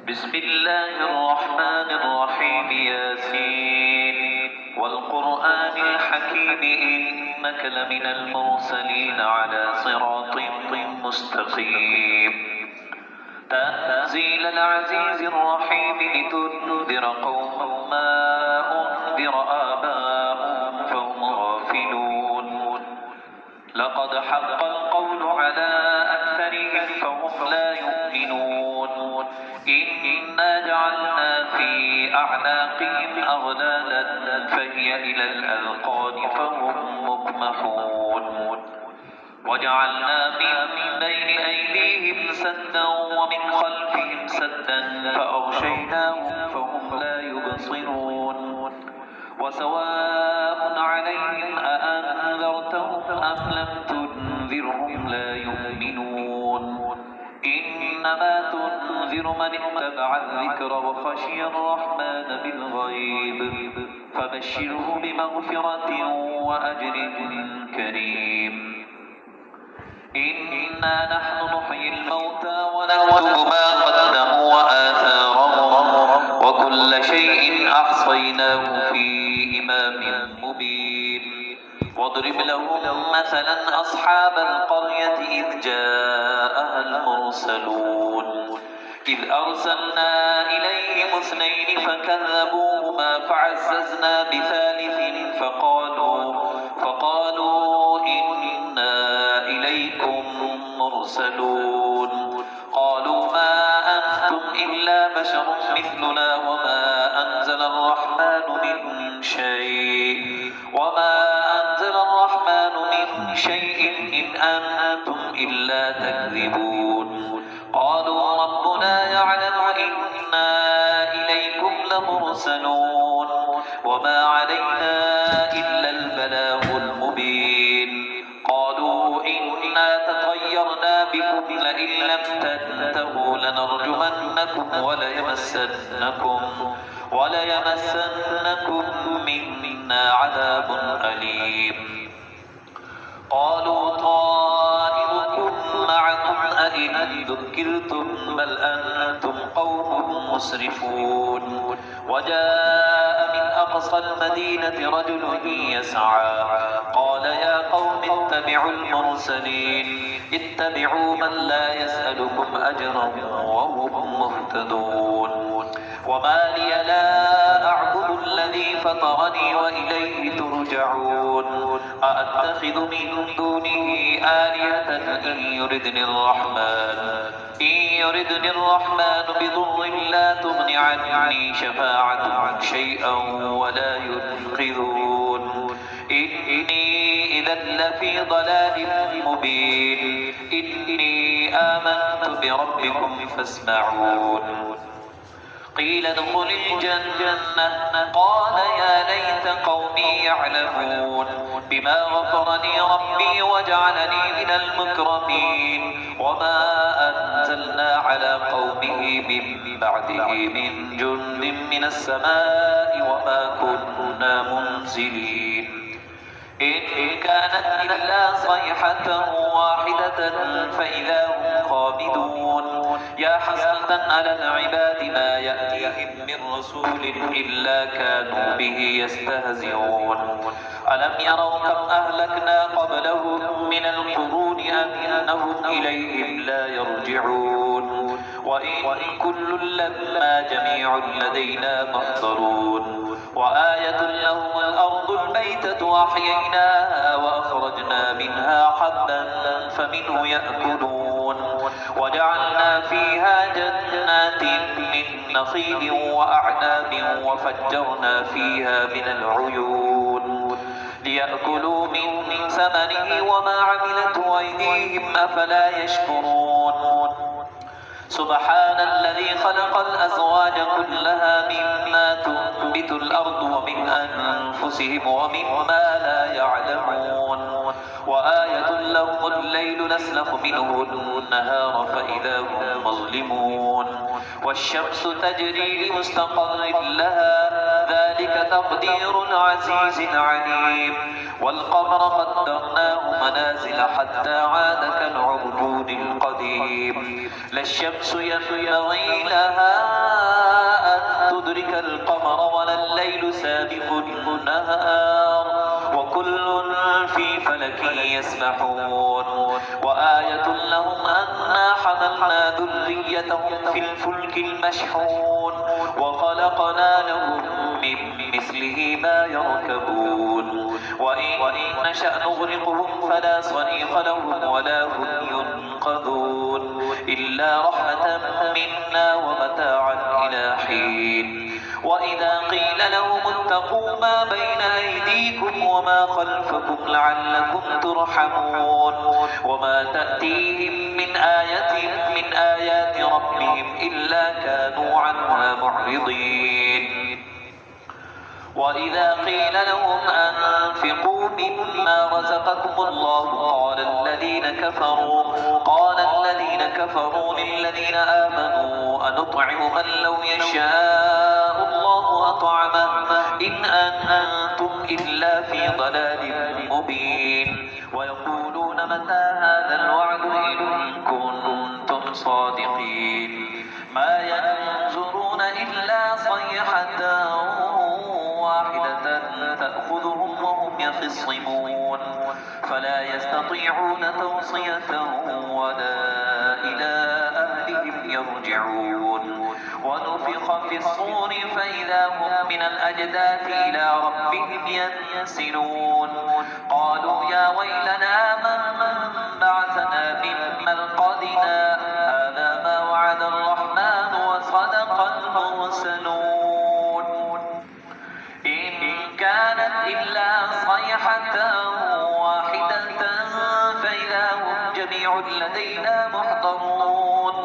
بسم الله الرحمن الرحيم ياسين والقرآن الحكيم إنك لمن المرسلين على صراط مستقيم تنزيل العزيز الرحيم لتنذر قوما ما أنذر آباؤهم فهم غافلون لقد حق القول على أكثرهم فهم لا يؤمنون إنا جعلنا في أعناقهم أغلالا فهي إلى الأذقان فهم مقمحون وجعلنا من بين أيديهم سدا ومن خلفهم سدا فأغشيناهم فهم لا يبصرون وسواء عليهم أأنذرتهم أم لم تنذرهم لا يؤمنون إنما تنذر من اتبع الذكر وخشي الرحمن بالغيب فبشره بمغفرة وأجر كريم إنا نحن نحيي الموتى ونكتب ما قدموا وآثارهم وكل شيء أحصيناه في إمام مبين واضرب لهم مثلا أصحاب القرية إذ جاءها المرسلون إذ أرسلنا إليهم اثنين فكذبوهما فعززنا بثالث فقالوا إنا إليكم مرسلون قالوا ما أنتم إلا بشر مثلنا وما أنزل الرحمن من شيء إن أنتم إلا تكذبون قالوا ربنا يعلم إنا إليكم لمرسلون وما علينا إلا البلاغ المبين قالوا إنا تطيرنا بكم لئن لم تنتهوا لنرجمنكم وليمسنكم منا عذاب أليم قالوا طائركم معكم أئن ذكرتم بل أنتم قوم مسرفون وجاء من أقصى المدينة رجل يسعى قال يا قوم اتبعوا المرسلين اتبعوا من لا يسألكم أجرا وهم مهتدون وما لي لا أعبد الذي فطرني وإليه ترجعون أأتخذ من دونه آلهة إن يردني الرحمن بضر لا تغن عني شفاعتهم شيئا ولا ينقذون إني إذا لفي ضلال مبين إني آمنت بربكم فاسمعون قيل ادخل الجنة قال يا ليت قومي يعلمون بما غفرني ربي وجعلني من المكرمين وما أنزلنا على قومه من بعده من جند من السماء وما كنا منزلين إن كانت إلا صيحة واحدة فإذا هم خامدون يا حسرة على العباد ما يأتيهم من رسول إلا كانوا به يستهزئون ألم يروا كم أهلكنا قبلهم من القرون أنهم إليهم لا يرجعون وإن كل لما جميع لدينا محضرون وآية لهم الأرض الميتة أحييناها وأخرجنا منها حبا فمنه يأكلون وجعلنا فيها جنات من نخيل وأعناب وفجرنا فيها من العيون ليأكلوا من ثمره وما عملته أيديهم أفلا يشكرون سبحان الذي خلق الأزواج كلها مما تنبت الأرض ومن أنفسهم ومما لا يعلمون وآية لهم الليل نسلخ منه النهار فإذا هم مظلمون والشمس تجري لمستقر لها ذلك تقدير العزيز العليم والقمر قدرناه منازل حتى عاد كالعرجون القديم لا الشمس ينبغي لها والنهار وكل في فلك يسبحون وآية لهم أنا حملنا ذريتهم في الفلك المشحون وخلقنا لهم من مثله ما يركبون وإن نشأ نغرقهم فلا صريخ لهم ولا هم ينقذون إلا رحمة منا ومتاعا إلى حين وإذا قيل لهم اتقوا ما بين أيديكم وما خلفكم لعلكم ترحمون وما تأتيهم من آية من آيات ربهم إلا كانوا عنها معرضين وإذا قيل لهم أنفقوا مما رزقكم الله قال الذين كفروا للذين آمنوا أنطعم من لو يشاء الله أطعمه إن أنتم إلا في ضلال مبين ويقولون متى هذا الوعد إن كنتم صادقين ما ينظرون إلا صيحة واحدة تأخذهم وهم يخصمون فلا يستطيعون توصية ولا إلى أهلهم يرجعون ونفخ في الصور فإذا هم من الأجداث إلى ربهم ينسلون قالوا يا ويلنا من بعثنا من مرقدنا هذا ما وعد الرحمن وصدق المرسلون إن كانت إلا صيحة واحدة فإذا هم جميع لدينا محضرون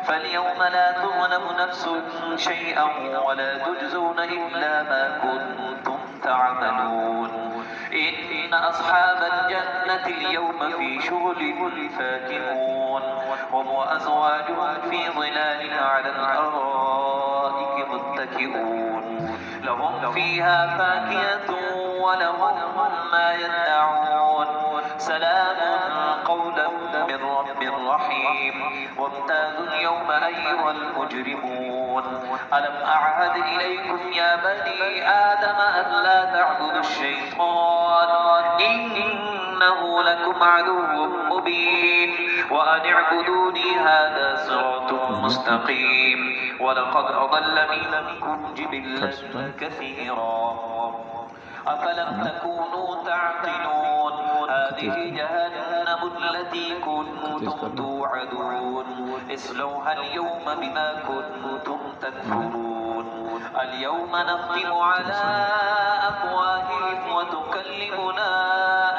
فاليوم لا تظلم نفس شيئا ولا تجزون إلا ما كنتم تعملون إن أصحاب الجنة اليوم في شغل فاكهون هم وأزواجهم في ظلال على الأرائك متكئون لهم فيها فاكهة ولهم ما يدعون سلام قولا من رب رحيم وامتازوا اليوم أيها المجرمون ألم أعهد إليكم يا بني آدم أن لا تعبدوا الشيطان إنه لكم عدو مبين وأن اعبدوني هذا صراط مستقيم ولقد أضل منكم جبلا كثيرا أفلم تكونوا تعقلون هذه جهنم التي كنتم توعدون اصلوها اليوم بما كنتم تكفرون اليوم نختم على أفواههم وتكلمنا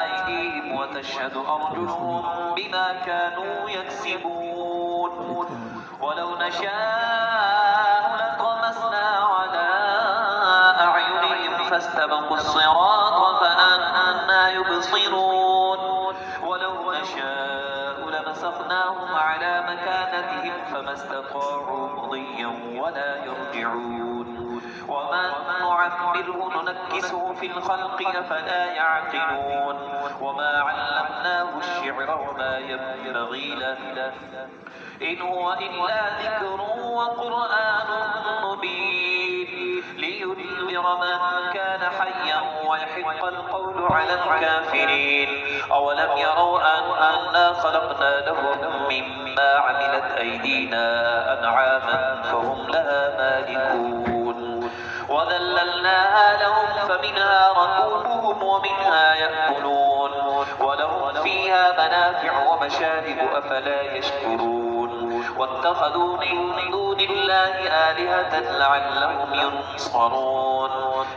أيديهم وتشهد أرجلهم بما كانوا يكسبون ولو نشاء لطمسنا على أعينهم فاستبقوا الصراط فأنى يبصرون ولو نشاء لمسخناهم على مكانتهم فما استطاعوا مضيا ولا يرجعون وما نعمره ننكسه في الخلق أفلا يعقلون وما علمناه الشعر وما ينبغي له إن هو إلا ذكر وقرآن مبين لينذر من كان حيا ويحق القول على الكافرين أولم يروا أنا خلقنا لهم مما عملت أيدينا أنعاما فهم لها مالكون وذللناها لهم فمنها ركوبهم ومنها يأكلون ولهم فيها منافع ومشارب أفلا يشكرون واتخذوا من دون الله آلهة لعلهم ينصرون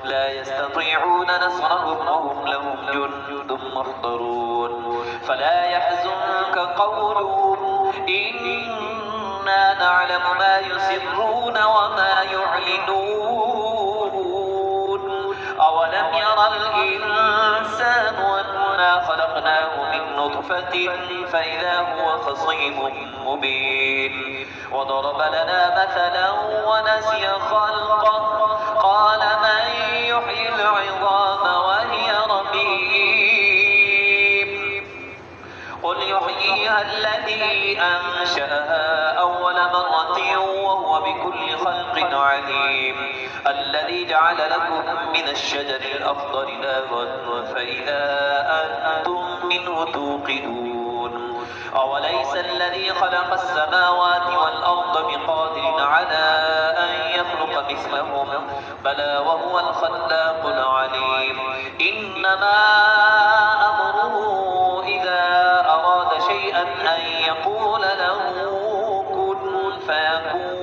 لا يستطيعون نصرهم وهم لهم جند محضرون فلا يحزنك قولهم إنا نعلم ما يسرون وما يعلنون أولم يرى الإنسان أنا خلقناه من نطفة فإذا هو خصيم مبين وضرب لنا مثلا ونسي خلقه قال من يحيي العظام وهي رميم قل يحييها الذي أنشأها أول مرة وهو بكل خلق بقدر عليم الذي جعل لكم من الشجر الأخضر نارا فإذا أنتم منه توقدون أوليس الذي خلق السماوات والأرض بقادر على أن يخلق مثلهم بلى وهو الخلاق العليم إنما أمره إذا أراد شيئا أن يقول له كن فيكون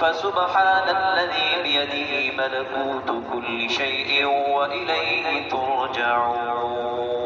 فسبحان الذي بيده ملكوت كل شيء وإليه ترجعون